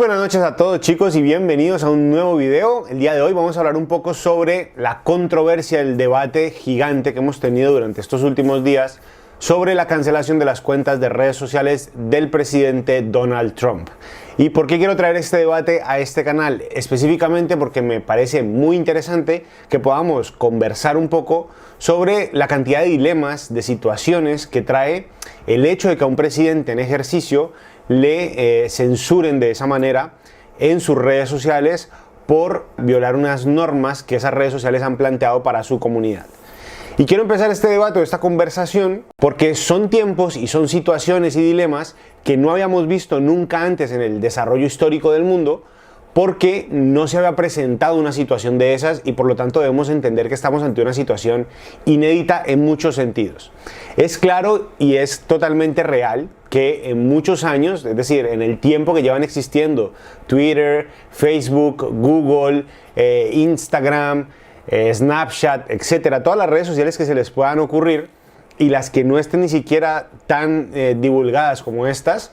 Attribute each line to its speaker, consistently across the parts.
Speaker 1: buenas noches a todos, chicos, y bienvenidos a un nuevo video. El día de hoy vamos a hablar un poco sobre la controversia, el debate gigante que hemos tenido durante estos últimos días sobre la cancelación de las cuentas de redes sociales del presidente Donald Trump. ¿Y por qué quiero traer este debate a este canal? Específicamente porque me parece muy interesante que podamos conversar un poco sobre la cantidad de dilemas, de situaciones que trae el hecho de que a un presidente en ejercicio le censuren de esa manera en sus redes sociales por violar unas normas que esas redes sociales han planteado para su comunidad. Y quiero empezar este debate o esta conversación porque son tiempos y son situaciones y dilemas que no habíamos visto nunca antes en el desarrollo histórico del mundo, porque no se había presentado una situación de esas y por lo tanto debemos entender que estamos ante una situación inédita en muchos sentidos. Es claro y es totalmente real que en muchos años, es decir, en el tiempo que llevan existiendo Twitter, Facebook, Google, Instagram, Snapchat, etcétera, todas las redes sociales que se les puedan ocurrir y las que no estén ni siquiera tan divulgadas como estas,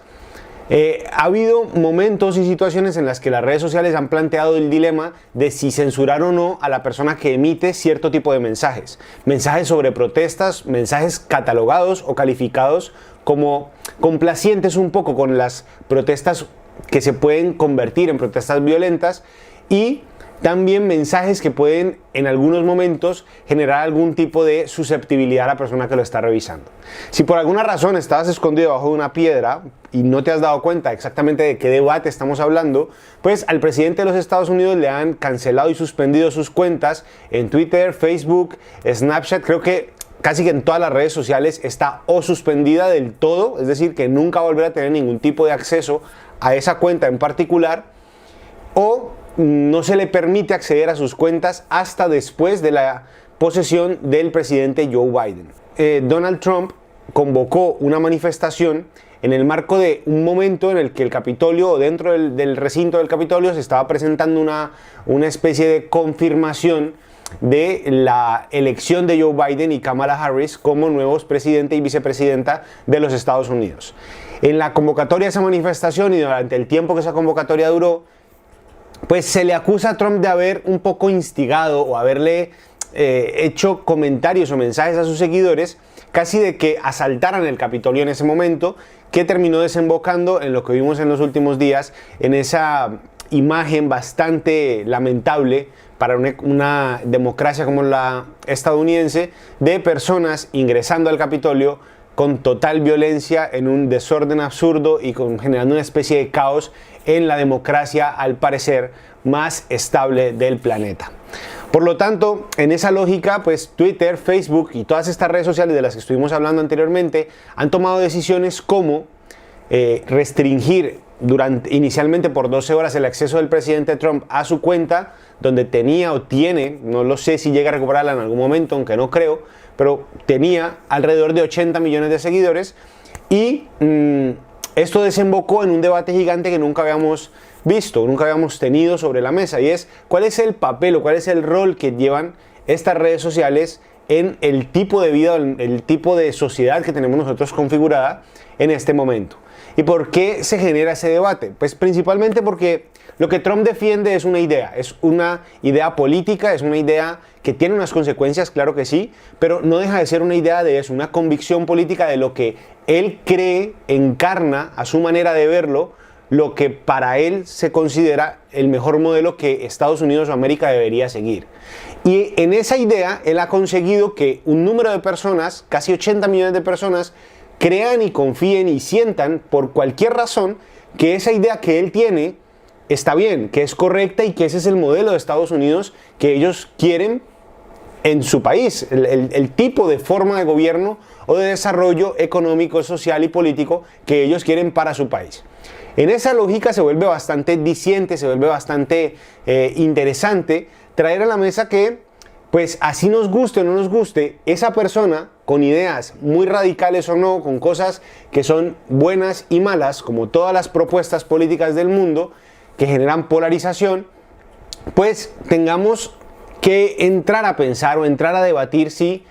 Speaker 1: ha habido momentos y situaciones en las que las redes sociales han planteado el dilema de si censurar o no a la persona que emite cierto tipo de mensajes. Mensajes sobre protestas, mensajes catalogados o calificados como complacientes un poco con las protestas que se pueden convertir en protestas violentas, y también mensajes que pueden en algunos momentos generar algún tipo de susceptibilidad a la persona que lo está revisando. Si por alguna razón estabas escondido debajo de una piedra y no te has dado cuenta exactamente de qué debate estamos hablando, pues al presidente de los Estados Unidos le han cancelado y suspendido sus cuentas en Twitter, Facebook, Snapchat. Creo que casi que en todas las redes sociales está o suspendida del todo, es decir, que nunca volverá a tener ningún tipo de acceso a esa cuenta en particular, o no se le permite acceder a sus cuentas hasta después de la posesión del presidente Joe Biden. Donald Trump convocó una manifestación en el marco de un momento en el que el Capitolio, o dentro del recinto del Capitolio, se estaba presentando una especie de confirmación de la elección de Joe Biden y Kamala Harris como nuevos presidente y vicepresidenta de los Estados Unidos. En la convocatoria de esa manifestación y durante el tiempo que esa convocatoria duró, pues se le acusa a Trump de haber un poco instigado o haberle hecho comentarios o mensajes a sus seguidores, casi de que asaltaran el Capitolio en ese momento, que terminó desembocando en lo que vimos en los últimos días, en esa imagen bastante lamentable para una democracia como la estadounidense, de personas ingresando al Capitolio con total violencia, en un desorden absurdo y generando una especie de caos en la democracia, al parecer, más estable del planeta. Por lo tanto, en esa lógica, pues Twitter, Facebook y todas estas redes sociales de las que estuvimos hablando anteriormente han tomado decisiones como restringir inicialmente por 12 horas el acceso del presidente Trump a su cuenta, donde tenía o tiene, no lo sé si llega a recuperarla en algún momento, aunque no creo, pero tenía alrededor de 80 millones de seguidores, y esto desembocó en un debate gigante que nunca habíamos visto, nunca habíamos tenido sobre la mesa, y es cuál es el papel o cuál es el rol que llevan estas redes sociales en el tipo de vida, en el tipo de sociedad que tenemos nosotros configurada en este momento. ¿Y por qué se genera ese debate? Pues principalmente porque lo que Trump defiende es una idea política, es una idea que tiene unas consecuencias, claro que sí, pero no deja de ser una idea de eso, una convicción política de lo que él cree, encarna a su manera de verlo, lo que para él se considera el mejor modelo que Estados Unidos o América debería seguir. Y en esa idea él ha conseguido que un número de personas, casi 80 millones de personas, crean y confíen y sientan por cualquier razón que esa idea que él tiene está bien, que es correcta y que ese es el modelo de Estados Unidos que ellos quieren en su país, el tipo de forma de gobierno o de desarrollo económico, social y político que ellos quieren para su país. En esa lógica se vuelve bastante diciente, se vuelve bastante interesante traer a la mesa que, pues así nos guste o no nos guste, esa persona con ideas muy radicales o no, con cosas que son buenas y malas, como todas las propuestas políticas del mundo que generan polarización, pues tengamos que entrar a pensar o entrar a debatir si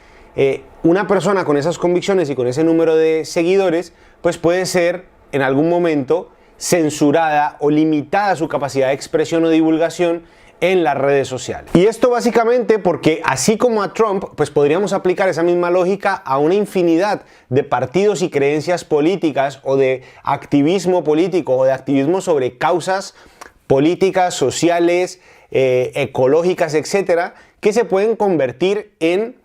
Speaker 1: una persona con esas convicciones y con ese número de seguidores, pues puede ser en algún momento censurada o limitada su capacidad de expresión o divulgación en las redes sociales. Y esto básicamente porque así como a Trump, pues podríamos aplicar esa misma lógica a una infinidad de partidos y creencias políticas o de activismo político o de activismo sobre causas políticas, sociales, ecológicas, etcétera, que se pueden convertir en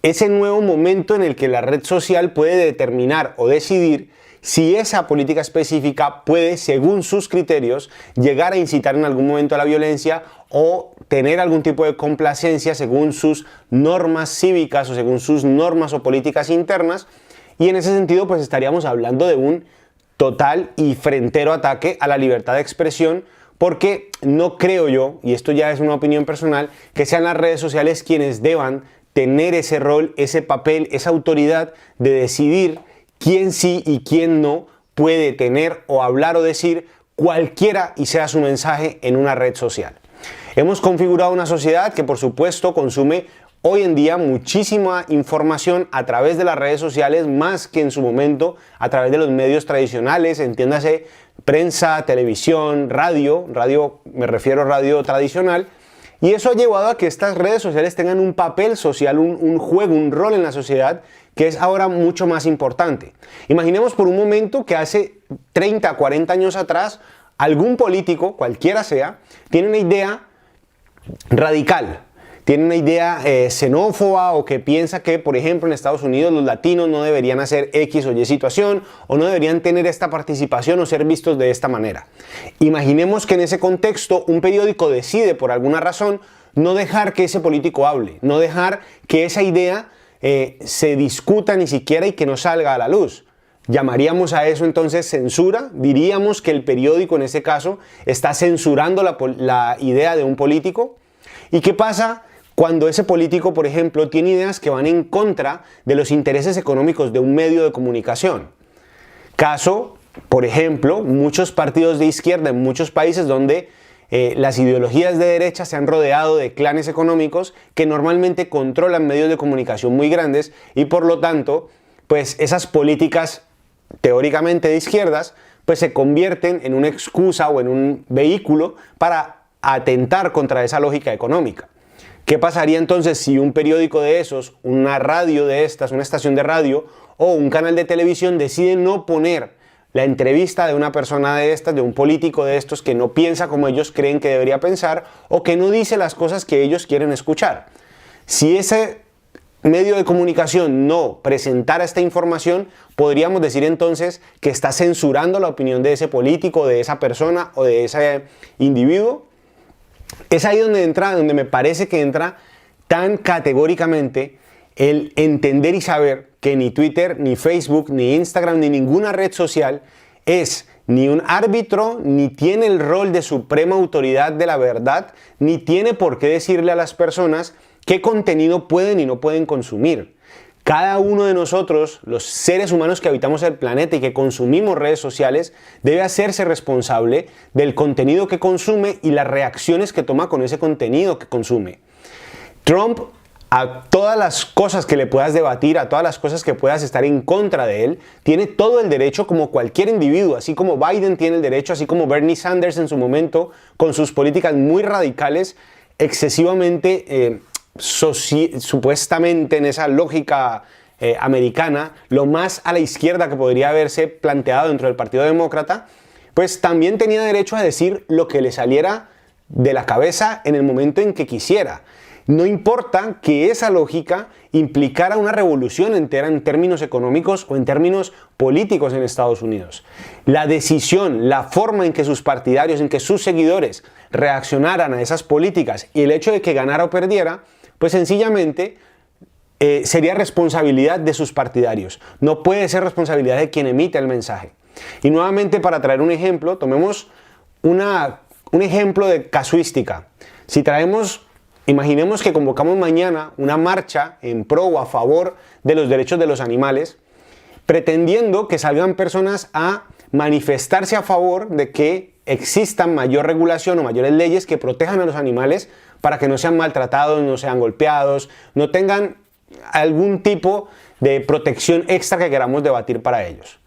Speaker 1: ese nuevo momento en el que la red social puede determinar o decidir si esa política específica puede, según sus criterios, llegar a incitar en algún momento a la violencia o tener algún tipo de complacencia según sus normas cívicas o según sus normas o políticas internas. Y en ese sentido, pues estaríamos hablando de un total y frentero ataque a la libertad de expresión, porque no creo yo, y esto ya es una opinión personal, que sean las redes sociales quienes deban tener ese rol, ese papel, esa autoridad de decidir quién sí y quién no puede tener o hablar o decir cualquiera y sea su mensaje en una red social. Hemos configurado una sociedad que por supuesto consume hoy en día muchísima información a través de las redes sociales, más que en su momento a través de los medios tradicionales, entiéndase prensa, televisión, radio me refiero a radio tradicional. Y eso ha llevado a que estas redes sociales tengan un papel social, un juego, un rol en la sociedad que es ahora mucho más importante. Imaginemos por un momento que hace 30, 40 años atrás, algún político, cualquiera sea, tiene una idea radical, tiene una idea xenófoba o que piensa que, por ejemplo, en Estados Unidos los latinos no deberían hacer X o Y situación o no deberían tener esta participación o ser vistos de esta manera. Imaginemos que en ese contexto un periódico decide, por alguna razón, no dejar que ese político hable, no dejar que esa idea se discuta ni siquiera y que no salga a la luz. ¿Llamaríamos a eso entonces censura? ¿Diríamos que el periódico en ese caso está censurando la idea de un político? ¿Y qué pasa cuando ese político, por ejemplo, tiene ideas que van en contra de los intereses económicos de un medio de comunicación? Caso, por ejemplo, muchos partidos de izquierda en muchos países donde las ideologías de derecha se han rodeado de clanes económicos que normalmente controlan medios de comunicación muy grandes y por lo tanto, pues esas políticas teóricamente de izquierdas, pues se convierten en una excusa o en un vehículo para atentar contra esa lógica económica. ¿Qué pasaría entonces si un periódico de esos, una radio de estas, una estación de radio o un canal de televisión decide no poner la entrevista de una persona de estas, de un político de estos que no piensa como ellos creen que debería pensar o que no dice las cosas que ellos quieren escuchar? Si ese medio de comunicación no presentara esta información, podríamos decir entonces que está censurando la opinión de ese político, de esa persona o de ese individuo. Es ahí donde me parece que entra tan categóricamente el entender y saber que ni Twitter, ni Facebook, ni Instagram, ni ninguna red social es ni un árbitro, ni tiene el rol de suprema autoridad de la verdad, ni tiene por qué decirle a las personas qué contenido pueden y no pueden consumir. Cada uno de nosotros, los seres humanos que habitamos el planeta y que consumimos redes sociales, debe hacerse responsable del contenido que consume y las reacciones que toma con ese contenido que consume. Trump, a todas las cosas que le puedas debatir, a todas las cosas que puedas estar en contra de él, tiene todo el derecho como cualquier individuo, así como Biden tiene el derecho, así como Bernie Sanders en su momento, con sus políticas muy radicales, excesivamente supuestamente en esa lógica americana, lo más a la izquierda que podría haberse planteado dentro del Partido Demócrata, pues también tenía derecho a decir lo que le saliera de la cabeza en el momento en que quisiera. No importa que esa lógica implicara una revolución entera en términos económicos o en términos políticos en Estados Unidos. La decisión, la forma en que sus partidarios, en que sus seguidores reaccionaran a esas políticas y el hecho de que ganara o perdiera, pues sencillamente sería responsabilidad de sus partidarios. No puede ser responsabilidad de quien emite el mensaje. Y nuevamente, para traer un ejemplo, tomemos un ejemplo de casuística. Si imaginemos que convocamos mañana una marcha en pro o a favor de los derechos de los animales, pretendiendo que salgan personas a manifestarse a favor de que existan mayor regulación o mayores leyes que protejan a los animales para que no sean maltratados, no sean golpeados, no tengan algún tipo de protección extra que queramos debatir para ellos.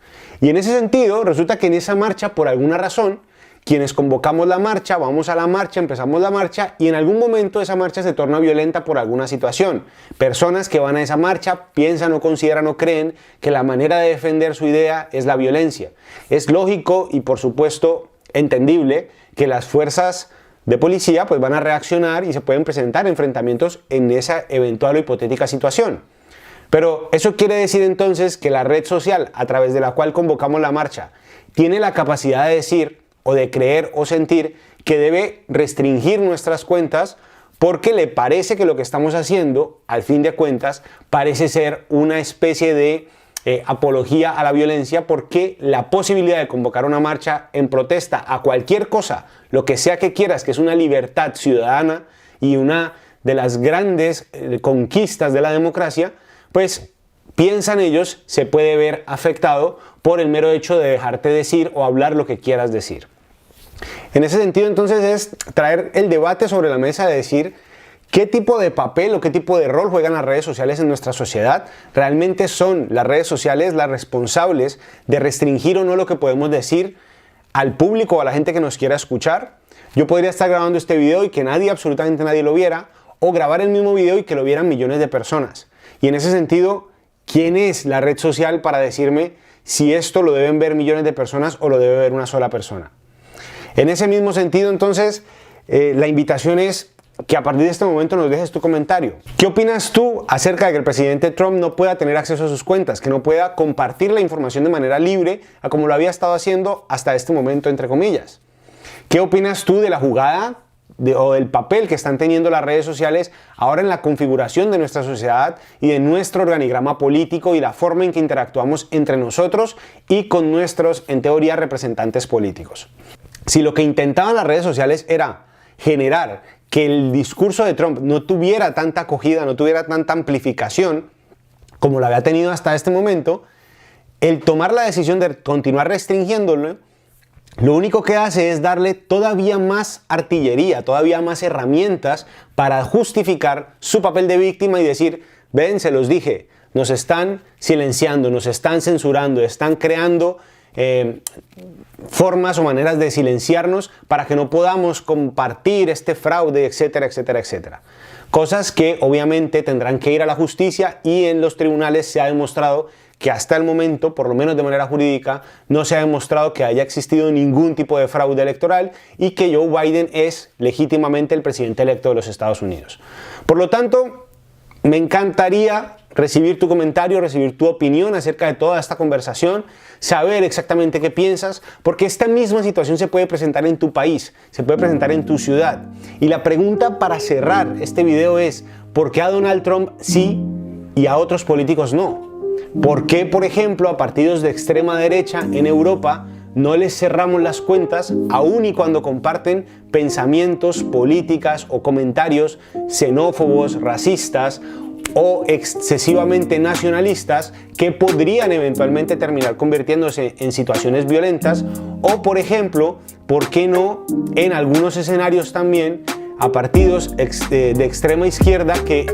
Speaker 1: Y en ese sentido, resulta que en esa marcha, por alguna razón, quienes convocamos la marcha, vamos a la marcha, empezamos la marcha y en algún momento esa marcha se torna violenta por alguna situación. Personas que van a esa marcha piensan o consideran o creen que la manera de defender su idea es la violencia. Es lógico y por supuesto entendible que las fuerzas de policía pues van a reaccionar y se pueden presentar enfrentamientos en esa eventual o hipotética situación. Pero eso quiere decir entonces que la red social a través de la cual convocamos la marcha tiene la capacidad de decir o de creer o sentir que debe restringir nuestras cuentas porque le parece que lo que estamos haciendo, al fin de cuentas, parece ser una especie de apología a la violencia, porque la posibilidad de convocar una marcha en protesta a cualquier cosa, lo que sea que quieras, que es una libertad ciudadana y una de las grandes conquistas de la democracia, pues piensan ellos, se puede ver afectado por el mero hecho de dejarte decir o hablar lo que quieras decir. En ese sentido, entonces, es traer el debate sobre la mesa de decir qué tipo de papel o qué tipo de rol juegan las redes sociales en nuestra sociedad. ¿Realmente son las redes sociales las responsables de restringir o no lo que podemos decir al público o a la gente que nos quiera escuchar? Yo podría estar grabando este video y que nadie, absolutamente nadie lo viera, o grabar el mismo video y que lo vieran millones de personas. Y en ese sentido, ¿quién es la red social para decirme si esto lo deben ver millones de personas o lo debe ver una sola persona? En ese mismo sentido, entonces, la invitación es que a partir de este momento nos dejes tu comentario. ¿Qué opinas tú acerca de que el presidente Trump no pueda tener acceso a sus cuentas, que no pueda compartir la información de manera libre a como lo había estado haciendo hasta este momento, entre comillas? ¿Qué opinas tú de la jugada o del papel que están teniendo las redes sociales ahora en la configuración de nuestra sociedad y de nuestro organigrama político y la forma en que interactuamos entre nosotros y con nuestros, en teoría, representantes políticos? Si lo que intentaban las redes sociales era generar que el discurso de Trump no tuviera tanta acogida, no tuviera tanta amplificación como lo había tenido hasta este momento, el tomar la decisión de continuar restringiéndolo, lo único que hace es darle todavía más artillería, todavía más herramientas para justificar su papel de víctima y decir, ven, se los dije, nos están silenciando, nos están censurando, están creando formas o maneras de silenciarnos para que no podamos compartir este fraude, etcétera, etcétera, etcétera. Cosas que obviamente tendrán que ir a la justicia y en los tribunales se ha demostrado que hasta el momento, por lo menos de manera jurídica, no se ha demostrado que haya existido ningún tipo de fraude electoral y que Joe Biden es legítimamente el presidente electo de los Estados Unidos. Por lo tanto, me encantaría recibir tu comentario, recibir tu opinión acerca de toda esta conversación, saber exactamente qué piensas, porque esta misma situación se puede presentar en tu país, se puede presentar en tu ciudad. Y la pregunta para cerrar este video es, ¿por qué a Donald Trump sí y a otros políticos no? ¿Por qué, por ejemplo, a partidos de extrema derecha en Europa no les cerramos las cuentas aun y cuando comparten pensamientos, políticas o comentarios xenófobos, racistas o excesivamente nacionalistas que podrían eventualmente terminar convirtiéndose en situaciones violentas? O, por ejemplo, ¿por qué no en algunos escenarios también a partidos de extrema izquierda que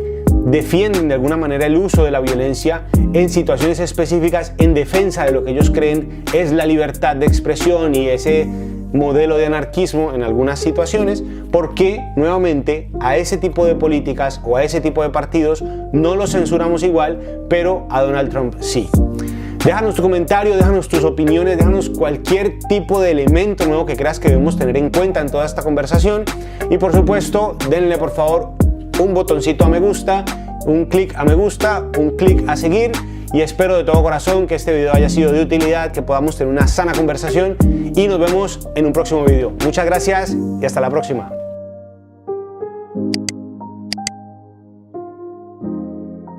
Speaker 1: defienden de alguna manera el uso de la violencia en situaciones específicas en defensa de lo que ellos creen es la libertad de expresión y ese modelo de anarquismo en algunas situaciones? Porque nuevamente a ese tipo de políticas o a ese tipo de partidos no los censuramos igual, pero a Donald Trump sí? Déjanos tu comentario, déjanos tus opiniones, déjanos cualquier tipo de elemento nuevo que creas que debemos tener en cuenta en toda esta conversación y por supuesto denle por favor un botoncito a me gusta, un clic a me gusta, un clic a seguir y espero de todo corazón que este video haya sido de utilidad, que podamos tener una sana conversación y nos vemos en un próximo video. Muchas gracias y hasta la próxima.